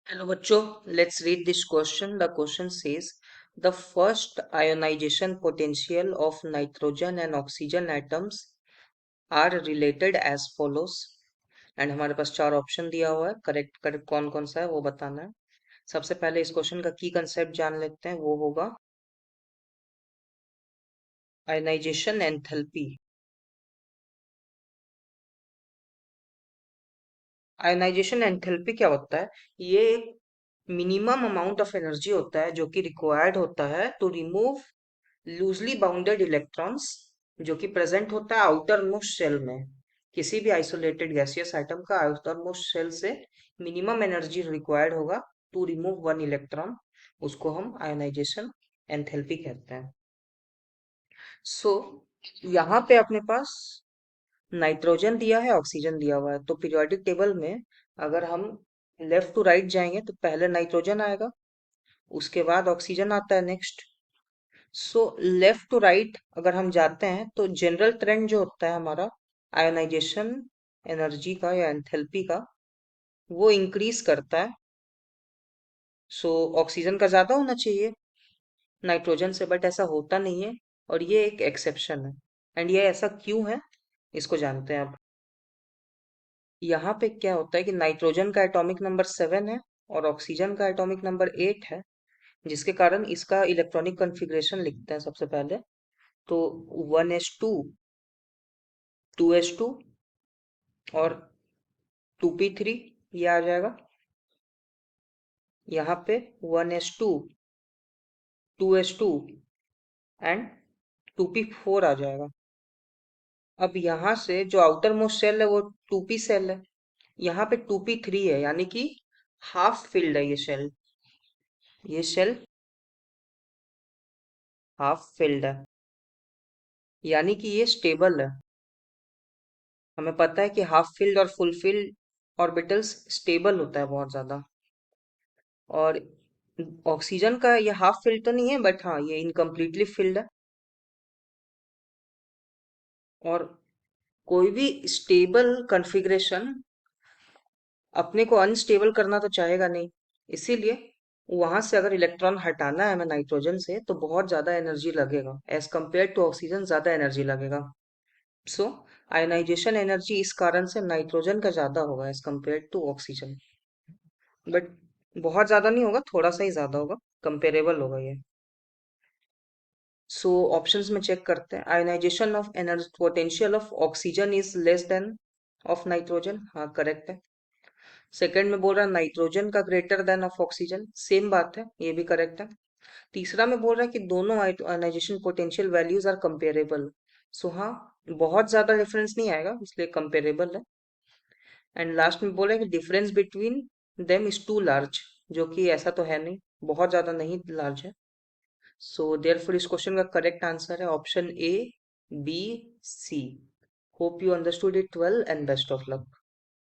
Hello, bachcho. Let's read this question. The question says the first ionization potential of nitrogen and oxygen atoms are related as follows. And हमारे पास चार option दिया हुआ है. Correct correct कौन कौन सा है वो बताना है. सबसे पहले इस क्वेश्चन का की कंसेप्ट जान लेते हैं. वो होगा आयनाइजेशन एंथैल्पी. आयनाइजेशन एंथैल्पी क्या होता है? ये एक मिनिमम अमाउंट ऑफ एनर्जी होता है जो कि रिक्वायर्ड होता है to remove loosely bounded electrons जो कि प्रेजेंट होता है आउटर मोस्ट शेल में. किसी भी आइसोलेटेड गैसियस आइटम का आउटर मोस्ट शेल से मिनिमम एनर्जी रिक्वायर्ड होगा टू रिमूव वन इलेक्ट्रॉन. उसको हम आयनाइजेशन एंथैल्पी कहते हैं. सो यहाँ पे अपने पास नाइट्रोजन दिया है, ऑक्सीजन दिया हुआ है. तो पीरियोडिक टेबल में अगर हम लेफ्ट टू राइट जाएंगे तो पहले नाइट्रोजन आएगा, उसके बाद ऑक्सीजन आता है next. So left to right अगर हम जाते हैं तो जनरल ट्रेंड जो होता है हमारा आयोनाइजेशन एनर्जी का या एंथैल्पी का, वो इंक्रीज करता है. सो ऑक्सीजन का ज्यादा होना चाहिए नाइट्रोजन से, बट ऐसा होता नहीं है. और ये एक एक्सेप्शन है. एंड ये ऐसा क्यों है इसको जानते हैं अब. यहाँ पे क्या होता है कि नाइट्रोजन का एटॉमिक नंबर 7 है और ऑक्सीजन का एटॉमिक नंबर 8 है, जिसके कारण इसका इलेक्ट्रॉनिक कॉन्फ़िगरेशन लिखते हैं सबसे पहले. तो 1s2, 2s2 और 2p3 ये आ जाएगा. यहाँ पे 1s2, 2s2 एंड 2p4 आ जाएगा. अब यहाँ से जो आउटर मोस्ट सेल है वो 2p सेल है. यहाँ पे 2p3 है, यानी कि हाफ फिल्ड है ये शेल. ये शेल हाफ फिल्ड है, यानी कि ये स्टेबल है. हमें पता है कि हाफ फिल्ड और फुल फिल्ड ऑर्बिटल्स स्टेबल होता है बहुत ज्यादा. और ऑक्सीजन का ये हाफ फिल्ड तो नहीं है, बट हाँ ये इनकम्प्लीटली फिल्ड है. और कोई भी स्टेबल कॉन्फ़िगरेशन अपने को अनस्टेबल करना तो चाहेगा नहीं. इसीलिए वहां से अगर इलेक्ट्रॉन हटाना है हमें नाइट्रोजन से तो बहुत ज्यादा एनर्जी लगेगा. एज कंपेयर टू ऑक्सीजन ज्यादा एनर्जी लगेगा. सो आयनाइजेशन एनर्जी इस कारण से नाइट्रोजन का ज्यादा होगा as compare to oxygen. But बहुत ज्यादा नहीं होगा, थोड़ा सा ही ज्यादा होगा. कंपेरेबल होगा ये. सो ऑप्शंस में चेक करते हैं. Ionization of energy potential of oxygen is less than of nitrogen. हाँ करेक्ट है. सेकंड में बोल रहा है नाइट्रोजन का greater than of oxygen. Same बात है, ये भी करेक्ट है. तीसरा में बोल रहा है कि दोनों ionization potential values are comparable. So हाँ, बहुत ज्यादा डिफरेंस नहीं आएगा, इसलिए कंपेरेबल है. एंड लास्ट में बोल रहा है कि difference between them is too large, जो कि ऐसा तो है नहीं, बहुत ज्यादा नहीं लार्ज है. सो देयरफॉर इस क्वेश्चन का करेक्ट आंसर है option A, B, C. Hope you understood it well and best of luck.